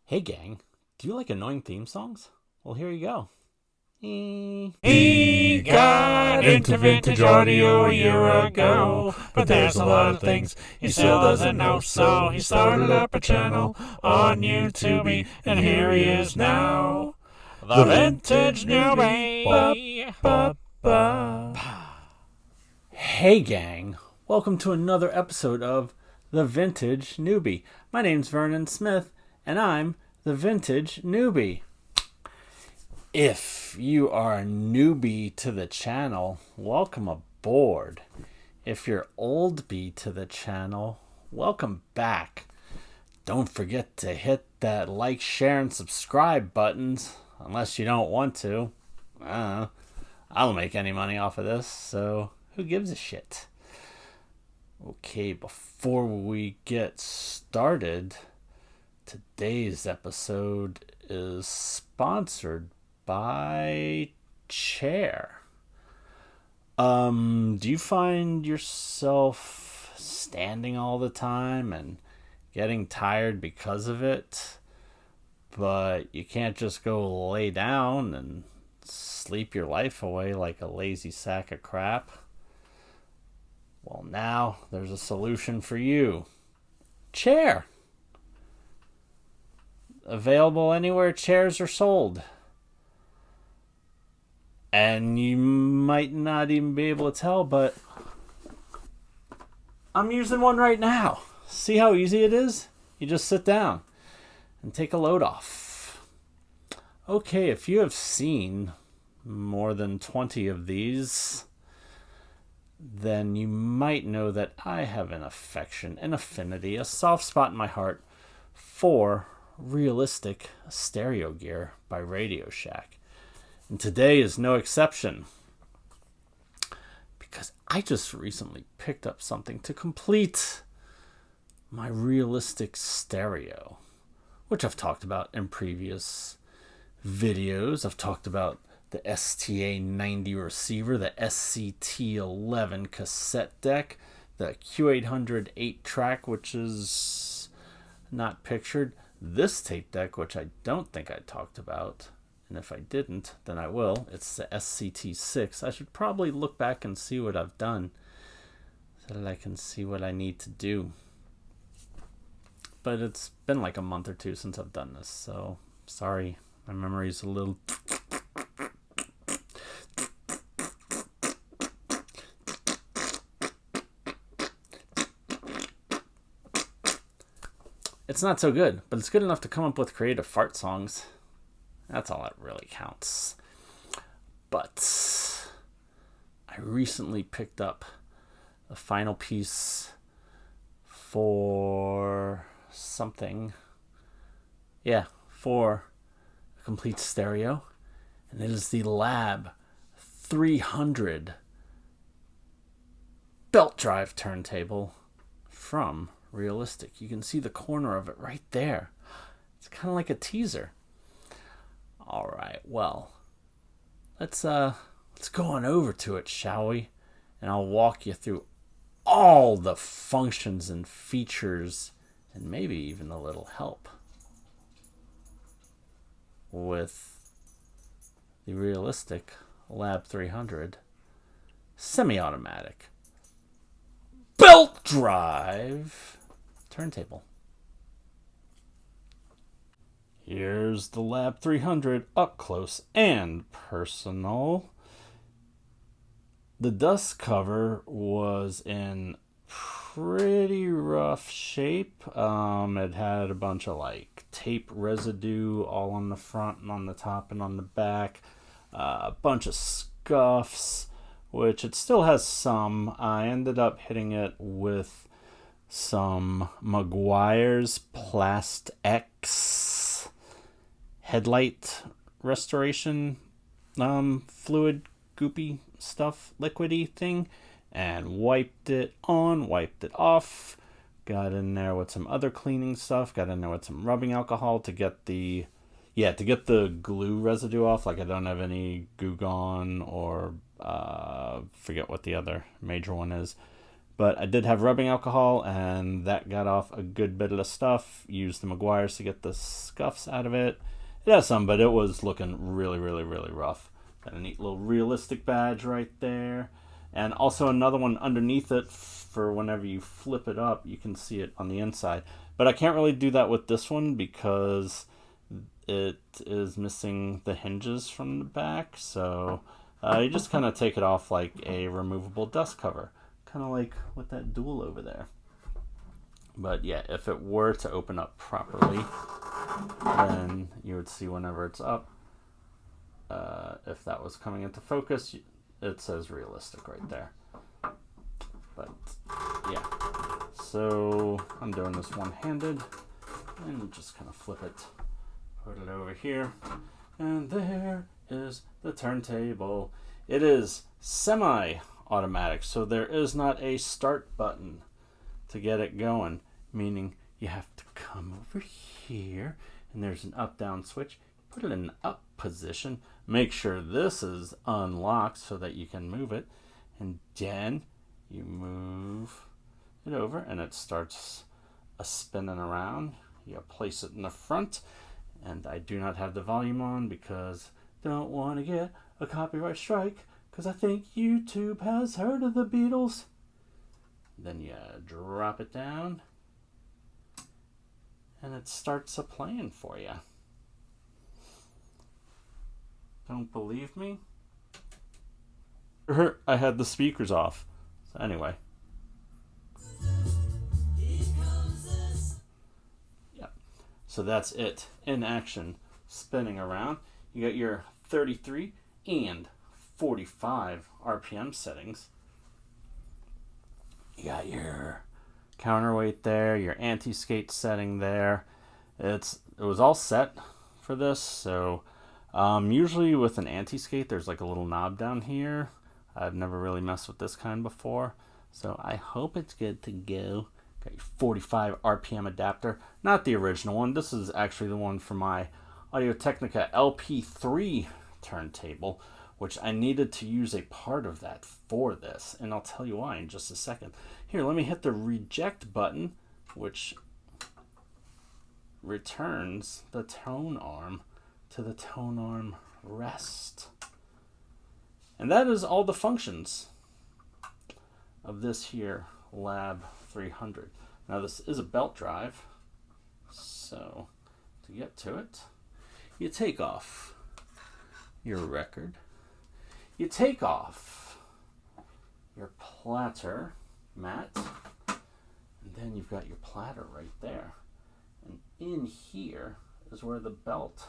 Hey gang, do you like annoying theme songs? Well, here you go. He got into vintage audio a year ago, but there's a lot of things he still doesn't know, so he started up a channel on YouTube, and here he is now, the Vintage Newbie. Hey gang, welcome to another episode of The Vintage Newbie. My name's Vernon Smith, and I'm the Vintage Newbie. If you are a newbie to the channel, welcome aboard. If you're old bee to the channel, welcome back. Don't forget to hit that like, share, and subscribe buttons, unless you don't want to. I don't make any money off of this, so who gives a shit? Okay, before we get started, today's episode is sponsored by Chair. Do you find yourself standing all the time and getting tired because of it, but you can't just go lay down and sleep your life away like a lazy sack of crap? Well, now there's a solution for you. Chair. Available anywhere chairs are sold. And you might not even be able to tell, but I'm using one right now. See how easy it is? You just sit down and take a load off. Okay, if you have seen more than 20 of these, then you might know that I have an affection, an affinity, a soft spot in my heart for realistic stereo gear by Radio Shack. And today is no exception, because I just recently picked up something to complete my realistic stereo, which I've talked about in previous videos. I've talked about the STA90 receiver, the SCT11 cassette deck, the Q800 8-track, which is not pictured, this tape deck, which I don't think I talked about. And if I didn't, then I will. It's the SCT6. I should probably look back and see what I've done so that I can see what I need to do. But it's been like a month or two since I've done this, so sorry. My memory's a little... It's not so good, but it's good enough to come up with creative fart songs. That's all that really counts. But I recently picked up the final piece for something. Yeah, for a complete stereo. And it is the Lab 300 belt drive turntable from Realistic. You can see the corner of it right there. It's kind of like a teaser. All right, well, let's go on over to it, shall we? And I'll walk you through all the functions and features, and maybe even a little help with the Realistic Lab 300 semi-automatic belt drive turntable. Here's the Lab 300 up close and personal. The dust cover was in pretty rough shape. It had a bunch of like tape residue all on the front and on the top and on the back. A bunch of scuffs, which it still has some. I ended up hitting it with some Meguiar's Plast X headlight restoration fluid goopy stuff, liquidy thing, and wiped it on, wiped it off, got in there with some other cleaning stuff, got in there with some rubbing alcohol to get the glue residue off. Like, I don't have any Goo Gone or forget what the other major one is, But I did have rubbing alcohol, and that got off a good bit of the stuff. Used the Meguiar's to get the scuffs out of it. It has some, but it was looking really, really, really rough. Got a neat little realistic badge right there. And also another one underneath it for whenever you flip it up, you can see it on the inside. But I can't really do that with this one because it is missing the hinges from the back. So you just kind of take it off like a removable dust cover. Kind of like with that Dual over there. But yeah, if it were to open up properly, then you would see whenever it's up. If that was coming into focus, it says realistic right there. But yeah, so I'm doing this one-handed and just kind of flip it, put it over here, and there is the turntable. It is semi-automatic, so there is not a start button to get it going, meaning you have to come over here and there's an up-down switch. Put it in an up position. Make sure this is unlocked so that you can move it. And then you move it over and it starts spinning around. You place it in the front. And I do not have the volume on because I don't want to get a copyright strike because I think YouTube has heard of the Beatles. Then you drop it down and it starts a playing for you. Don't believe me? I had the speakers off. So anyway. Yeah. So that's it in action, spinning around. You got your 33 and 45 RPM settings. You got your counterweight there, your anti-skate setting there. It was all set for this, so usually with an anti-skate there's like a little knob down here. I've never really messed with this kind before, so I hope it's good to go. Got your 45 RPM adapter, not the original one. This is actually the one for my Audio-Technica LP3 turntable, which I needed to use a part of that for this, and I'll tell you why in just a second. Here, let me hit the reject button, which returns the tone arm to the tone arm rest. And that is all the functions of this here Lab 300. Now this is a belt drive, so to get to it, you take off your record, you take off your platter mat, and then you've got your platter right there. And in here is where the belt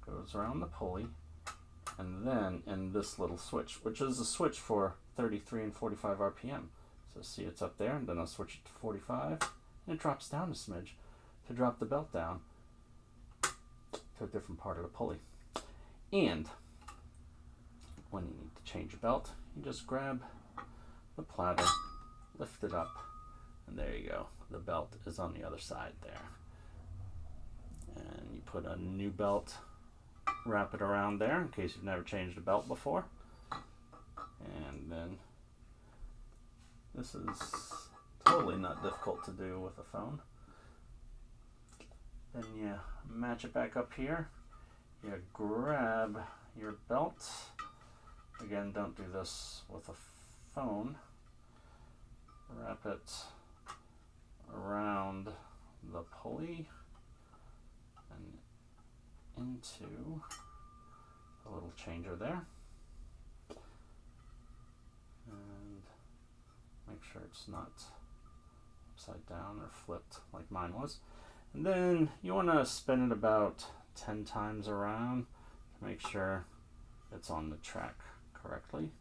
goes around the pulley, and then in this little switch, which is a switch for 33 and 45 RPM. So see, it's up there, and then I'll switch it to 45, and it drops down a smidge to drop the belt down to a different part of the pulley. And when you need to change a belt, you just grab the platter, lift it up, and there you go. The belt is on the other side there. And you put a new belt, wrap it around there in case you've never changed a belt before. And then this is totally not difficult to do with a phone. Then you match it back up here. You grab your belt. Again, don't do this with a phone. Wrap it around the pulley and into a little changer there. And make sure it's not upside down or flipped like mine was. And then you want to spin it about 10 times around to make sure it's on the track correctly.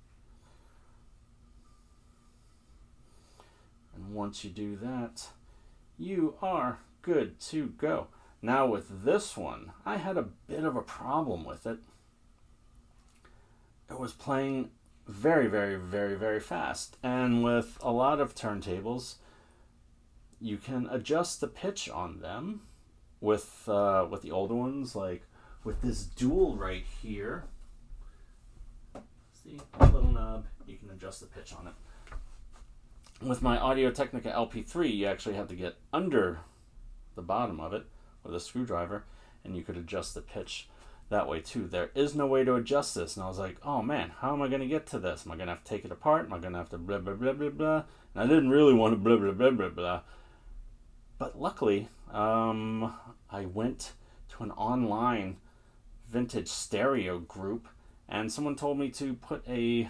And once you do that, you are good to go. Now with this one, I had a bit of a problem with it. It was playing very, very, very, very fast. And with a lot of turntables, you can adjust the pitch on them. With the older ones, like with this Dual right here. See, a little knob, you can adjust the pitch on it. With my Audio-Technica LP3, you actually had to get under the bottom of it with a screwdriver, and you could adjust the pitch that way too. There is no way to adjust this, and I was like, oh man, how am I going to get to this? Am I going to have to take it apart? Am I going to have to blah blah blah blah blah? And I didn't really want to blah blah blah blah blah, but luckily I went to an online vintage stereo group, and someone told me to put a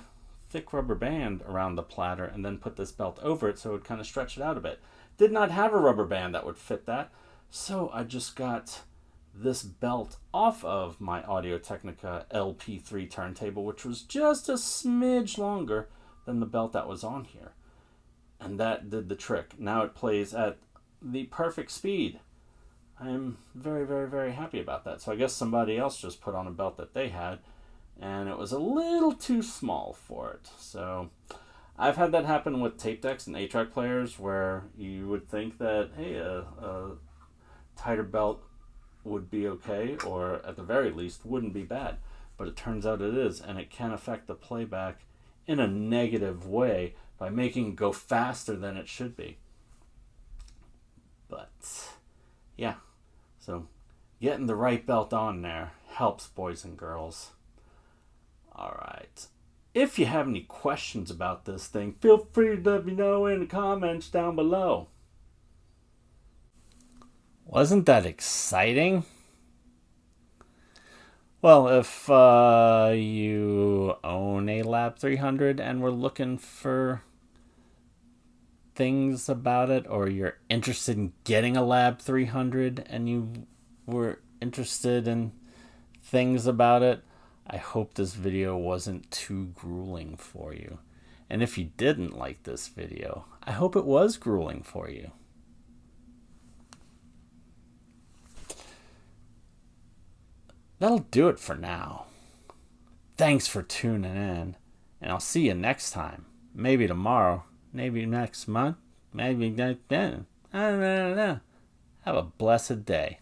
thick rubber band around the platter and then put this belt over it so it would kind of stretch it out a bit. Did not have a rubber band that would fit that, so I just got this belt off of my Audio-Technica LP3 turntable, which was just a smidge longer than the belt that was on here. And that did the trick. Now it plays at the perfect speed. I am very, very, very happy about that. So I guess somebody else just put on a belt that they had, and it was a little too small for it. So I've had that happen with tape decks and 8-track players, where you would think that, hey, a tighter belt would be okay, or at the very least wouldn't be bad. But it turns out it is, and it can affect the playback in a negative way by making it go faster than it should be. But yeah, so getting the right belt on there helps, boys and girls. Alright, if you have any questions about this thing, feel free to let me know in the comments down below. Wasn't that exciting? Well, if you own a Lab 300 and we're looking for things about it, or you're interested in getting a Lab 300 and you were interested in things about it, I hope this video wasn't too grueling for you. And if you didn't like this video, I hope it was grueling for you. That'll do it for now. Thanks for tuning in, and I'll see you next time. Maybe tomorrow, maybe next month, maybe next then. I don't know. Have a blessed day.